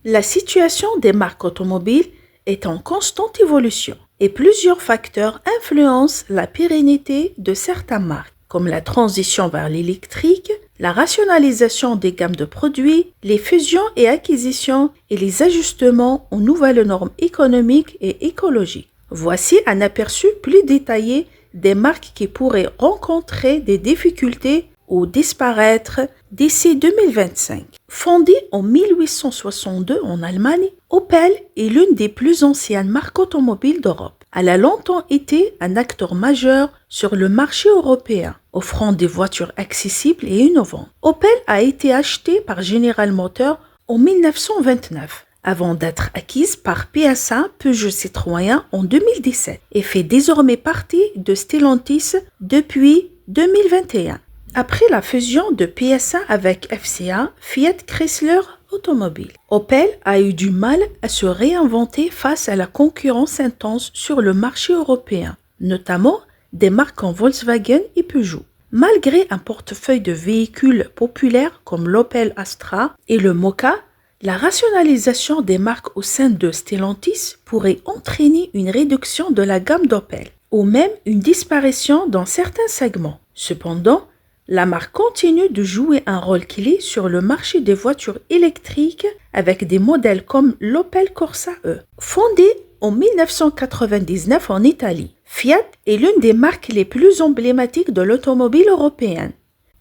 La situation des marques automobiles est en constante évolution et plusieurs facteurs influencent la pérennité de certaines marques, comme la transition vers l'électrique, la rationalisation des gammes de produits, les fusions et acquisitions et les ajustements aux nouvelles normes économiques et écologiques. Voici un aperçu plus détaillé des marques qui pourraient rencontrer des difficultés ou disparaître d'ici 2025. Fondée en 1862 en Allemagne, Opel est l'une des plus anciennes marques automobiles d'Europe. Elle a longtemps été un acteur majeur sur le marché européen, offrant des voitures accessibles et innovantes. Opel a été achetée par General Motors en 1929, avant d'être acquise par PSA Peugeot Citroën en 2017 et fait désormais partie de Stellantis depuis 2021. Après la fusion de PSA avec FCA, Fiat Chrysler Automobile, Opel a eu du mal à se réinventer face à la concurrence intense sur le marché européen, notamment des marques comme Volkswagen et Peugeot. Malgré un portefeuille de véhicules populaires comme l'Opel Astra et le Mokka, la rationalisation des marques au sein de Stellantis pourrait entraîner une réduction de la gamme d'Opel, ou même une disparition dans certains segments. Cependant, la marque continue de jouer un rôle clé sur le marché des voitures électriques avec des modèles comme l'Opel Corsa E. Fondée en 1999 en Italie, Fiat est l'une des marques les plus emblématiques de l'automobile européenne.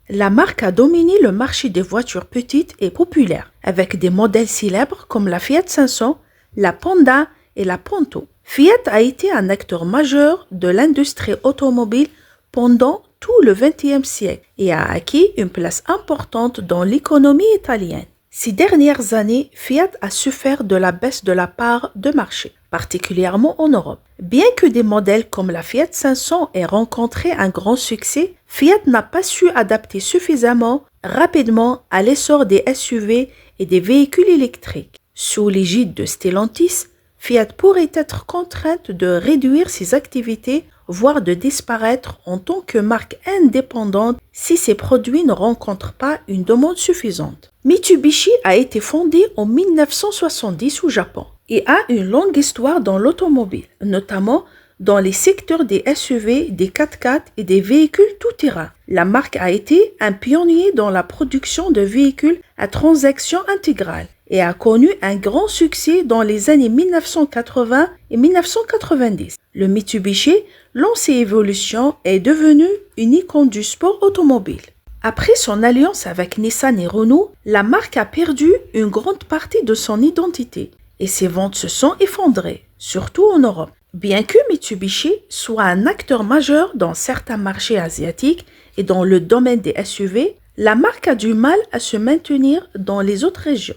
La marque a dominé le marché des voitures petites et populaires, avec des modèles célèbres comme la Fiat 500, la Panda et la Punto. Fiat a été un acteur majeur de l'industrie automobile pendant tout le XXe siècle et a acquis une place importante dans l'économie italienne. Ces dernières années, Fiat a souffert de la baisse de la part de marché, particulièrement en Europe. Bien que des modèles comme la Fiat 500 aient rencontré un grand succès, Fiat n'a pas su adapter suffisamment rapidement à l'essor des SUV et des véhicules électriques. Sous l'égide de Stellantis, Fiat pourrait être contrainte de réduire ses activités, voire de disparaître en tant que marque indépendante si ses produits ne rencontrent pas une demande suffisante. Mitsubishi a été fondée en 1970 au Japon et a une longue histoire dans l'automobile, notamment dans les secteurs des SUV, des 4x4 et des véhicules tout-terrain. La marque a été un pionnier dans la production de véhicules à transaction intégrale et a connu un grand succès dans les années 1980 et 1990. Le Mitsubishi, lors ses évolutions, est devenu une icône du sport automobile. Après son alliance avec Nissan et Renault, la marque a perdu une grande partie de son identité et ses ventes se sont effondrées, surtout en Europe. Bien que Mitsubishi soit un acteur majeur dans certains marchés asiatiques et dans le domaine des SUV, la marque a du mal à se maintenir dans les autres régions.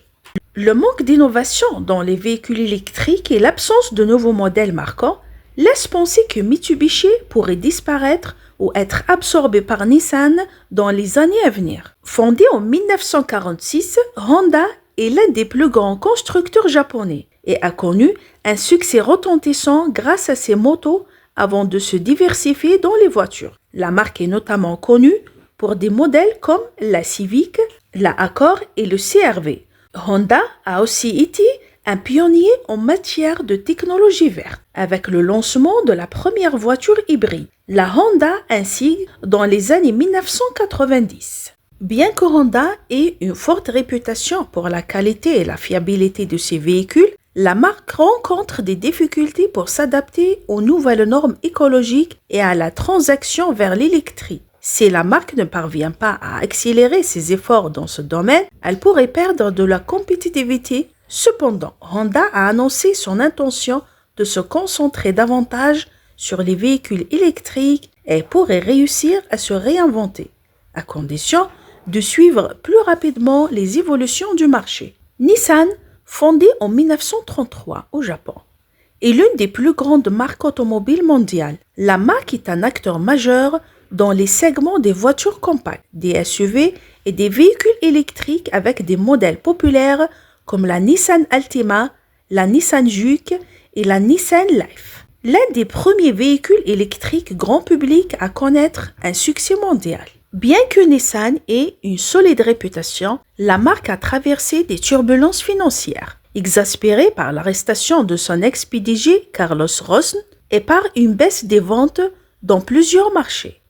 Le manque d'innovation dans les véhicules électriques et l'absence de nouveaux modèles marquants laissent penser que Mitsubishi pourrait disparaître ou être absorbé par Nissan dans les années à venir. Fondée en 1946, Honda est l'un des plus grands constructeurs japonais et a connu un succès retentissant grâce à ses motos avant de se diversifier dans les voitures. La marque est notamment connue pour des modèles comme la Civic, la Accord et le CR-V. Honda a aussi été un pionnier en matière de technologie verte, avec le lancement de la première voiture hybride, la Honda Insight, dans les années 1990. Bien que Honda ait une forte réputation pour la qualité et la fiabilité de ses véhicules, la marque rencontre des difficultés pour s'adapter aux nouvelles normes écologiques et à la transition vers l'électrique. Si la marque ne parvient pas à accélérer ses efforts dans ce domaine, elle pourrait perdre de la compétitivité. Cependant, Honda a annoncé son intention de se concentrer davantage sur les véhicules électriques et pourrait réussir à se réinventer, à condition de suivre plus rapidement les évolutions du marché. Nissan, fondée en 1933 au Japon, est l'une des plus grandes marques automobiles mondiales. La marque est un acteur majeur dans les segments des voitures compactes, des SUV et des véhicules électriques avec des modèles populaires comme la Nissan Altima, la Nissan Juke et la Nissan Leaf. L'un des premiers véhicules électriques grand public à connaître un succès mondial. Bien que Nissan ait une solide réputation, la marque a traversé des turbulences financières. exaspéré par l'arrestation de son ex-PDG Carlos Ghosn et par une baisse des ventes dans plusieurs marchés.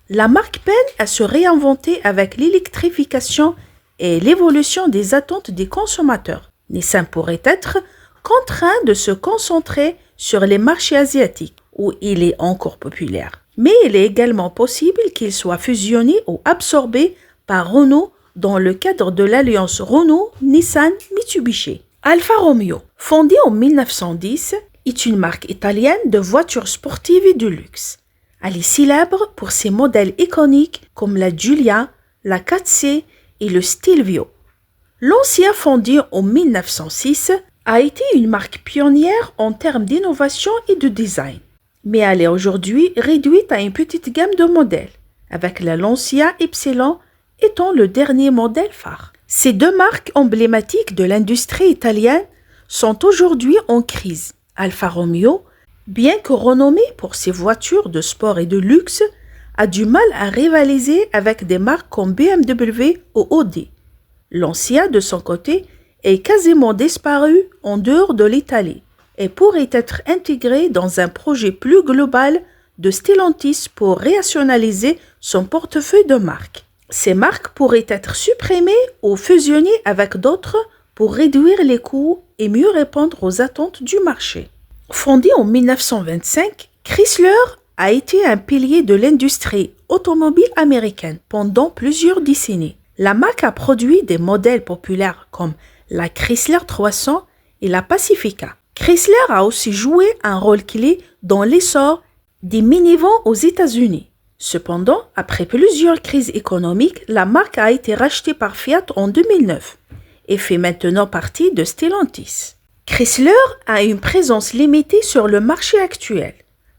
La marque peine à se réinventer avec l'électrification et l'évolution des attentes des consommateurs. Nissan pourrait être contraint de se concentrer sur les marchés asiatiques, où il est encore populaire. Mais il est également possible qu'il soit fusionné ou absorbé par Renault dans le cadre de l'alliance Renault-Nissan-Mitsubishi. Alfa Romeo, fondée en 1910, est une marque italienne de voitures sportives et de luxe. Elle est célèbre pour ses modèles iconiques comme la Giulia, la 4C et le Stelvio. Lancia, fondée en 1906, a été une marque pionnière en termes d'innovation et de design. Mais elle est aujourd'hui réduite à une petite gamme de modèles, avec la Lancia Ypsilon étant le dernier modèle phare. Ces deux marques emblématiques de l'industrie italienne sont aujourd'hui en crise. Alfa Romeo, bien que renommée pour ses voitures de sport et de luxe, a du mal à rivaliser avec des marques comme BMW ou Audi. Lancia, de son côté, est quasiment disparue en dehors de l'Italie et pourrait être intégrée dans un projet plus global de Stellantis pour rationaliser son portefeuille de marques. Ces marques pourraient être supprimées ou fusionnées avec d'autres pour réduire les coûts et mieux répondre aux attentes du marché. Fondée en 1925, Chrysler a été un pilier de l'industrie automobile américaine pendant plusieurs décennies. La marque a produit des modèles populaires comme la Chrysler 300 et la Pacifica. Chrysler a aussi joué un rôle clé dans l'essor des minivans aux États-Unis. Cependant, après plusieurs crises économiques, la marque a été rachetée par Fiat en 2009 et fait maintenant partie de Stellantis. Chrysler a une présence limitée sur le marché actuel,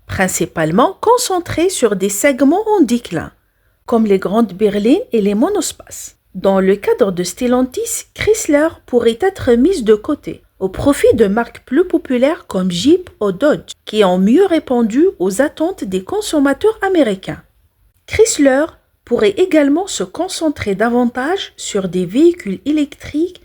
principalement concentrée sur des segments en déclin, comme les grandes berlines et les monospaces. Dans le cadre de Stellantis, Chrysler pourrait être mise de côté au profit de marques plus populaires comme Jeep ou Dodge, qui ont mieux répondu aux attentes des consommateurs américains. Chrysler pourrait également se concentrer davantage sur des véhicules électriques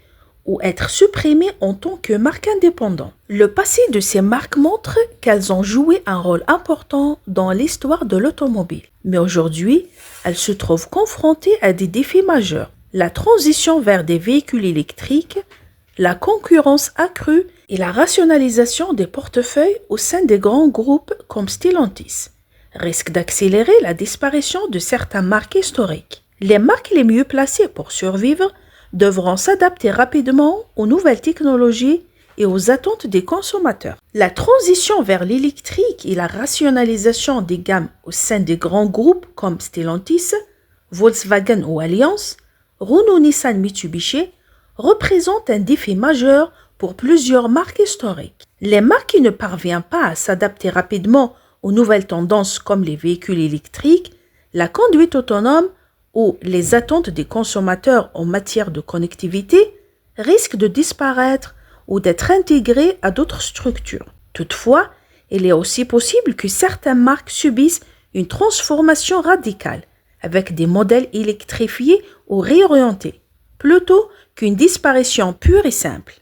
ou être supprimé en tant que marque indépendante. Le passé de ces marques montre qu'elles ont joué un rôle important dans l'histoire de l'automobile. Mais aujourd'hui, elles se trouvent confrontées à des défis majeurs. La transition vers des véhicules électriques, la concurrence accrue et la rationalisation des portefeuilles au sein des grands groupes comme Stellantis risquent d'accélérer la disparition de certaines marques historiques. Les marques les mieux placées pour survivre devront s'adapter rapidement aux nouvelles technologies et aux attentes des consommateurs. La transition vers l'électrique et la rationalisation des gammes au sein des grands groupes comme Stellantis, Volkswagen ou Allianz, Renault, Nissan, Mitsubishi représentent un défi majeur pour plusieurs marques historiques. Les marques qui ne parviennent pas à s'adapter rapidement aux nouvelles tendances comme les véhicules électriques, la conduite autonome ou les attentes des consommateurs en matière de connectivité risquent de disparaître ou d'être intégrées à d'autres structures. Toutefois, il est aussi possible que certaines marques subissent une transformation radicale avec des modèles électrifiés ou réorientés, plutôt qu'une disparition pure et simple.